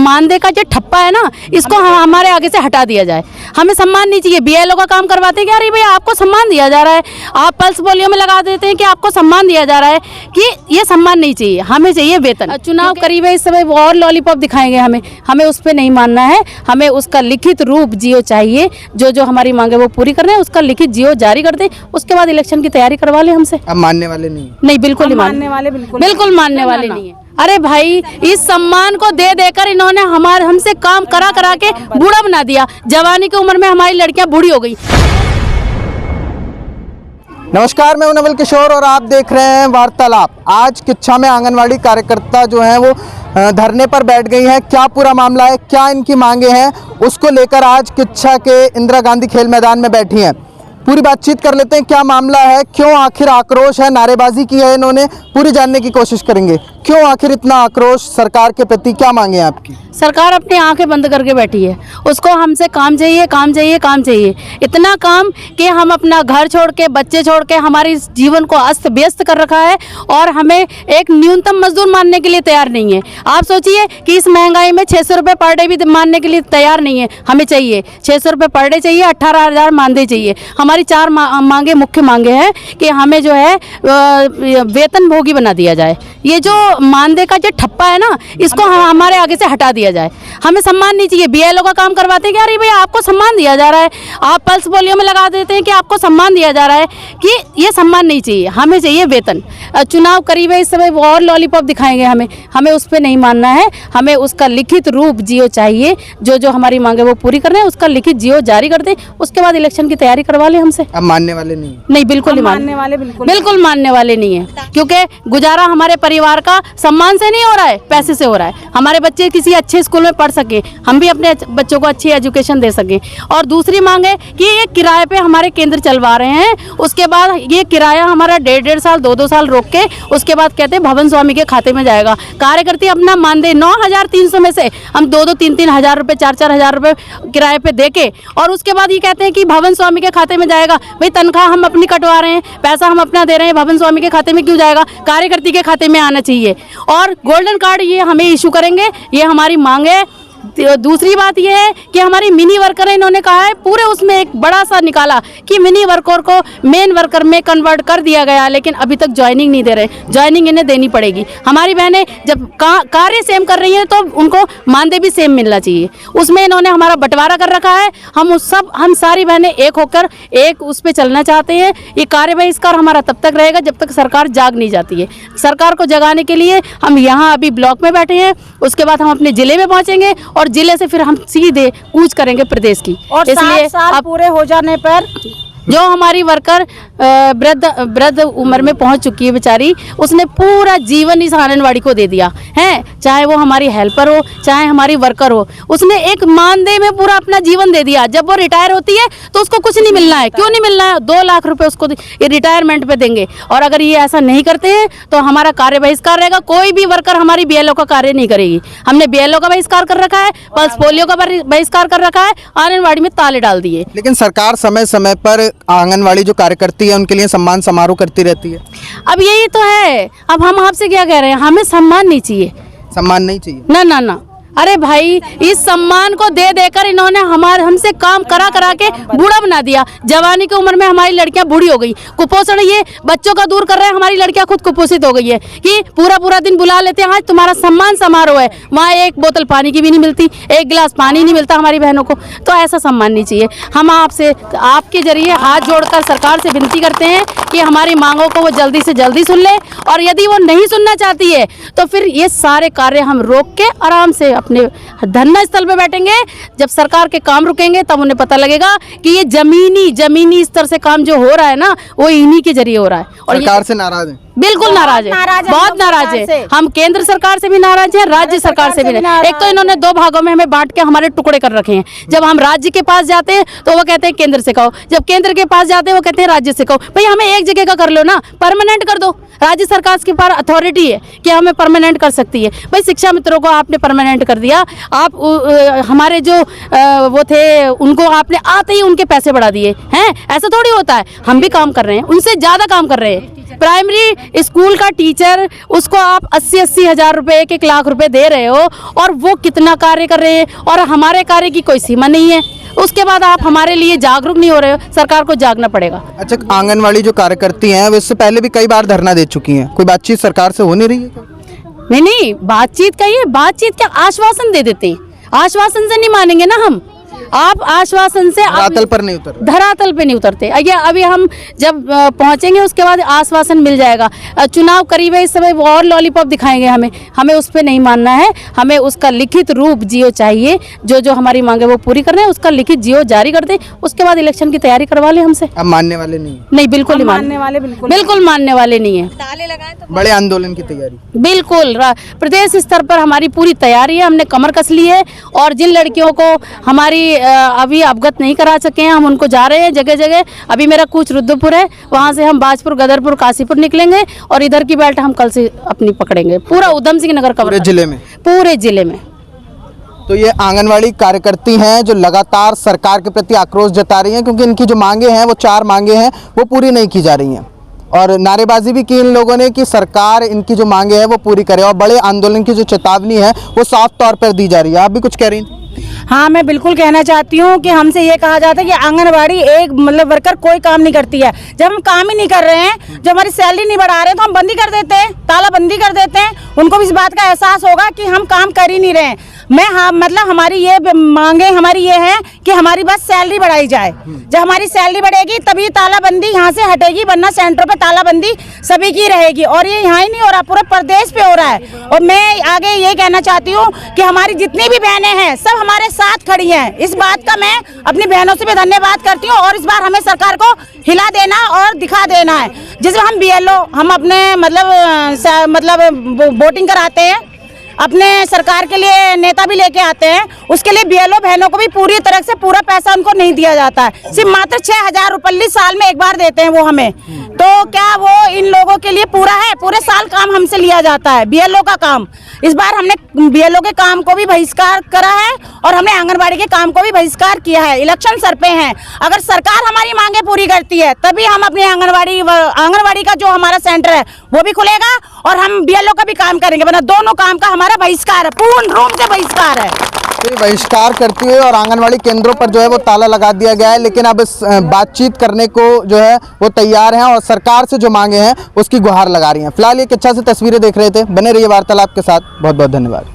मानदेय का जो ठप्पा है ना, इसको हमारे आगे से हटा दिया जाए। हमें सम्मान नहीं चाहिए। बीएलओ का काम करवाते हैं कि अरे भैया आपको सम्मान दिया जा रहा है, आप पल्स पोलियो में लगा देते हैं कि आपको सम्मान दिया जा रहा है, कि ये सम्मान नहीं चाहिए, हमें चाहिए वेतन। चुनाव करीब है, इस समय वो और लॉलीपॉप दिखाएंगे हमें उस पर नहीं मानना है। हमें उसका लिखित रूप जियो चाहिए, जो हमारी मांगे वो पूरी करना है, उसका लिखित जियो जारी कर दे, उसके बाद इलेक्शन की तैयारी करवा ले हमसे। अब मानने वाले नहीं बिल्कुल नहीं मानने वाले, बिल्कुल मानने वाले नहीं है। अरे भाई, इस सम्मान को दे देकर इन्होंने हमसे काम करा के बूढ़ा बना दिया। जवानी की उम्र में हमारी लड़कियां बूढ़ी हो गई। नमस्कार, मैं हूं नवल किशोर और आप देख रहे हैं वार्तालाप। आज किच्छा में आंगनवाड़ी कार्यकर्ता जो हैं वो धरने पर बैठ गई हैं। क्या पूरा मामला है, क्या इनकी मांगे हैं, उसको लेकर आज किच्छा के इंदिरा गांधी खेल मैदान में बैठी हैं। पूरी बातचीत कर लेते हैं, क्या मामला है, क्यों आखिर आक्रोश है, नारेबाजी की है इन्होंने, पूरी जानने की कोशिश करेंगे। क्यों आखिर इतना आक्रोश सरकार के प्रति, क्या मांगे हैं आपकी? सरकार अपनी आंखें बंद करके बैठी है। उसको हमसे काम चाहिए, काम चाहिए, काम चाहिए। इतना काम कि हम अपना घर छोड़ के, बच्चे छोड़ के, हमारे जीवन को अस्त व्यस्त कर रखा है और हमें एक न्यूनतम मजदूर मानने के लिए तैयार नहीं है। आप सोचिए कि इस महंगाई में 600 रुपये पर डे भी मानने के लिए तैयार नहीं है। हमें चाहिए 600 रुपये पर डे चाहिए, 18,000 मानदेय चाहिए। हमारी 4 मांगे, मुख्य मांगे हैं कि हमें जो है वेतन भोगी बना दिया जाए। ये जो मानदेय का जो ठप्पा है ना, इसको हमारे आगे से हटा दिया जाए। हमें सम्मान नहीं चाहिए। बीएलओ का काम करवाते हैं कि अरे भैया आपको सम्मान दिया जा रहा है, आप पल्स पोलियो में लगा देते हैं कि आपको सम्मान दिया जा रहा है, कि ये सम्मान नहीं चाहिए, हमें चाहिए वेतन। चुनाव करीब है, इस समय वो और लॉलीपॉप दिखाएंगे हमें उस पर नहीं मानना है। हमें उसका लिखित रूप जियो चाहिए, जो हमारी मांगे वो पूरी करना है, उसका लिखित जियो जारी कर दे, उसके बाद इलेक्शन की तैयारी करवा ले हमसे। अब मानने वाले नहीं बिल्कुल नहीं मानने वाले, बिल्कुल मानने वाले नहीं है। क्योंकि गुजारा हमारे परिवार का सम्मान से नहीं हो रहा है, पैसे से हो रहा है। हमारे बच्चे किसी अच्छे स्कूल में पढ़ सके, हम भी अपने बच्चों को अच्छी एजुकेशन दे सके। और दूसरी मांग है कि ये किराए पे हमारे केंद्र चलवा रहे हैं, उसके बाद ये किराया हमारा 1.5 साल 2-2 साल रोक के उसके बाद कहते हैं भवन स्वामी के खाते में जाएगा। कार्यकर्ता अपना मानदेय 9,300 में से हम 2-2, 3-3 हज़ार रुपये, 4-4 हज़ार रुपये किराए पे दे के, और उसके बाद ये कहते हैं कि भवन स्वामी के खाते में जाएगा। भाई तनख्वाह हम अपनी कटवा रहे हैं, पैसा हम अपना दे रहे हैं, भवन स्वामी के खाते में क्यों जाएगा? कार्यकर्ता के खाते में आना चाहिए। और गोल्डन कार्ड ये हमें इशू करेंगे, ये हमारी मांग है। दूसरी बात यह है कि हमारी मिनी वर्कर है, इन्होंने कहा है, पूरे उसमें एक बड़ा सा निकाला कि मिनी वर्कर को मेन वर्कर में कन्वर्ट कर दिया गया, लेकिन अभी तक ज्वाइनिंग नहीं दे रहे। ज्वाइनिंग इन्हें देनी पड़ेगी। हमारी बहनें जब कार्य सेम कर रही हैं तो उनको मानदेय भी सेम मिलना चाहिए। उसमें इन्होंने हमारा बंटवारा कर रखा है। हम सारी बहनें एक होकर एक उस पर चलना चाहते हैं। ये कार्य बहिष्कार हमारा तब तक रहेगा जब तक सरकार जाग नहीं जाती है। सरकार को जगाने के लिए हम यहाँ अभी ब्लॉक में बैठे हैं, उसके बाद हम अपने जिले में पहुँचेंगे और जिले से फिर हम सीधे कूच करेंगे प्रदेश की। और इसलिए साल पूरे हो जाने पर जो हमारी वर्कर वृद्ध उम्र में पहुंच चुकी है बेचारी, उसने पूरा जीवन इस आंगनवाड़ी को दे दिया है। चाहे वो हमारी हेल्पर हो, चाहे हमारी वर्कर हो, उसने एक मानदेय में पूरा अपना जीवन दे दिया। जब वो रिटायर होती है तो उसको कुछ नहीं मिलना है। क्यों नहीं मिलना है? 2 लाख रुपए उसको ये रिटायरमेंट पे देंगे। और अगर ये ऐसा नहीं करते हैं तो हमारा कार्य बहिष्कार रहेगा। कोई भी वर्कर हमारी बीएलओ का कार्य नहीं करेगी। हमने बीएलओ का बहिष्कार कर रखा है, पल्स पोलियो का बहिष्कार कर रखा है, आंगनवाड़ी में ताले डाल दिए। लेकिन सरकार समय समय पर आंगनवाड़ी जो कार्यकर्ती है उनके लिए सम्मान समारोह करती रहती है। अब यही तो है। अब हम आपसे क्या कह रहे हैं? हमें सम्मान नहीं चाहिए। सम्मान नहीं चाहिए? ना ना ना। अरे भाई, इस सम्मान को दे देकर इन्होंने हमसे काम करा के बूढ़ा बना दिया। जवानी की उम्र में हमारी लड़कियां बूढ़ी हो गई। कुपोषण ये बच्चों का दूर कर रहे हैं, हमारी लड़कियां खुद कुपोषित हो गई है कि पूरा दिन बुला लेते हैं, आज तुम्हारा सम्मान समारोह है, वहाँ एक बोतल पानी की भी नहीं मिलती, एक गिलास पानी नहीं मिलता हमारी बहनों को। तो ऐसा सम्मान नहीं चाहिए। हम आपके जरिए हाथ जोड़कर सरकार से विनती करते हैं कि हमारी मांगों को वो जल्दी से जल्दी सुन ले, और यदि वो नहीं सुनना चाहती है तो फिर ये सारे कार्य हम रोक के आराम से अपने धरना स्थल पे बैठेंगे। जब सरकार के काम रुकेंगे तब उन्हें पता लगेगा कि ये जमीनी स्तर से काम जो हो रहा है ना, वो इन्हीं के जरिए हो रहा है। और सरकार से नाराज है? बिल्कुल नाराज है, बहुत नाराज है। हम केंद्र सरकार से भी नाराज हैं, राज्य सरकार से भी नाराज। एक तो इन्होंने 2 भागों में हमें बांट के हमारे टुकड़े कर रखे हैं। जब हम राज्य के पास जाते हैं तो वो कहते हैं केंद्र से कहो, जब केंद्र के पास जाते हैं वो कहते हैं राज्य से कहो। भाई हमें एक जगह का कर लो ना, परमानेंट कर दो। राज्य सरकार के पास अथॉरिटी है कि हमें परमानेंट कर सकती है। भाई शिक्षा मित्रों को आपने परमानेंट कर दिया, आप हमारे जो वो थे उनको आपने आते ही उनके पैसे बढ़ा दिए हैं। ऐसा थोड़ी होता है। हम भी काम कर रहे हैं, उनसे ज़्यादा काम कर रहे हैं। प्राइमरी स्कूल का टीचर, उसको आप 80-80 हज़ार रुपए, 1-1 लाख रुपए दे रहे हो, और वो कितना कार्य कर रहे हैं, और हमारे कार्य की कोई सीमा नहीं है। उसके बाद आप हमारे लिए जागरूक नहीं हो रहे हो, सरकार को जागना पड़ेगा। अच्छा, आंगनवाड़ी जो कार्यकर्ती हैं वो इससे पहले भी कई बार धरना दे चुकी हैं, कोई बातचीत सरकार से हो नहीं रही है क्या? नहीं, बातचीत का ये बातचीत क्या, आश्वासन दे देते हैं, आश्वासन से नहीं मानेंगे ना हम। आप आश्वासन से धरातल पर नहीं उतर धरातल पे नहीं उतरते। ये अभी हम जब पहुंचेंगे उसके बाद आश्वासन मिल जाएगा। चुनाव करीब है इस समय, वो और लॉलीपॉप दिखाएंगे हमें उस पे नहीं मानना है। हमें उसका लिखित रूप जियो चाहिए, जो हमारी मांगे वो पूरी करना है, उसका लिखित जियो जारी कर दे, उसके बाद इलेक्शन की तैयारी करवा ले हमसे। अब मानने वाले नहीं? बिल्कुल नहीं मानने वाले, बिल्कुल मानने वाले नहीं है। बड़े आंदोलन की तैयारी बिल्कुल प्रदेश स्तर पर हमारी पूरी तैयारी है, हमने कमर कस ली है, और जिन लड़कियों को हमारी अभी अवगत नहीं करा सके हैं, हम उनको जा रहे हैं जगह जगह। अभी मेरा कूच रुद्रपुर है, वहाँ से हम बाजपुर, गदरपुर, काशीपुर निकलेंगे, और इधर की बेल्ट हम कल से अपनी पकड़ेंगे, पूरा उधम सिंह नगर कवर, पूरे जिले में। तो ये आंगनवाड़ी कार्यकर्ती हैं जो लगातार सरकार के प्रति आक्रोश जता रही हैं, क्योंकि इनकी जो मांगे हैं वो 4 मांगे हैं वो पूरी नहीं की जा रही हैं, और नारेबाजी भी की इन लोगों ने कि सरकार इनकी जो मांगे हैं वो पूरी करे, और बड़े आंदोलन की जो चेतावनी है वो साफ तौर पर दी जा रही है। आप भी कुछ कह रही हैं? हाँ, मैं बिल्कुल कहना चाहती हूँ कि हमसे ये कहा जाता है कि आंगनवाड़ी एक मतलब वर्कर कोई काम नहीं करती है। जब हम काम ही नहीं कर रहे हैं, जब हमारी सैलरी नहीं बढ़ा रहे हैं, तो हम बंदी कर देते हैं, तालाबंदी कर देते हैं। उनको भी इस बात का एहसास होगा कि हम काम कर ही नहीं रहे हैं। मतलब हमारी ये मांगे हमारी ये है कि हमारी बस सैलरी बढ़ाई जाए। जब हमारी सैलरी बढ़ेगी तभी तालाबंदी यहाँ से हटेगी, वरना सेंटरों पे तालाबंदी सभी की रहेगी, और ये यहाँ ही नहीं हो रहा, पूरे प्रदेश पे हो रहा है। और मैं आगे ये कहना चाहती हूँ कि हमारी जितनी भी बहनें हैं सब हमारे साथ खड़ी हैं। इस बात का मैं अपनी बहनों से भी धन्यवाद करती हूँ, और इस बार हमें सरकार को हिला देना और दिखा देना है। जिसमें हम BLO हम अपने मतलब वोटिंग कराते हैं, अपने सरकार के लिए नेता भी लेके आते हैं, उसके लिए BLO बहनों को भी पूरी तरह से पूरा पैसा उनको नहीं दिया जाता है। सिर्फ मात्र 6,000 रुपये साल में एक बार देते हैं वो हमें। तो क्या वो इन लोगों के लिए पूरा है? पूरे साल काम हमसे लिया जाता है BLO का काम। इस बार हमने BLO के काम को भी बहिष्कार करा है, और हमने आंगनबाड़ी के काम को भी बहिष्कार किया है। इलेक्शन सर पे हैं, अगर सरकार हमारी मांगे पूरी करती है तभी हम अपनी आंगनबाड़ी का जो हमारा सेंटर है वो भी खुलेगा, और हम BLO का भी काम करेंगे, वरना दोनों काम का हमारा बहिष्कार है, पूर्ण रूप से बहिष्कार है। तो ये बहिष्कार करती है, और आंगनवाड़ी केंद्रों पर जो है वो ताला लगा दिया गया है, लेकिन अब इस बातचीत करने को जो है वो तैयार हैं, और सरकार से जो मांगे हैं उसकी गुहार लगा रही हैं। फिलहाल ये किच्छा से तस्वीरें देख रहे थे, बने रहिए वार्तालाप के साथ। बहुत बहुत धन्यवाद।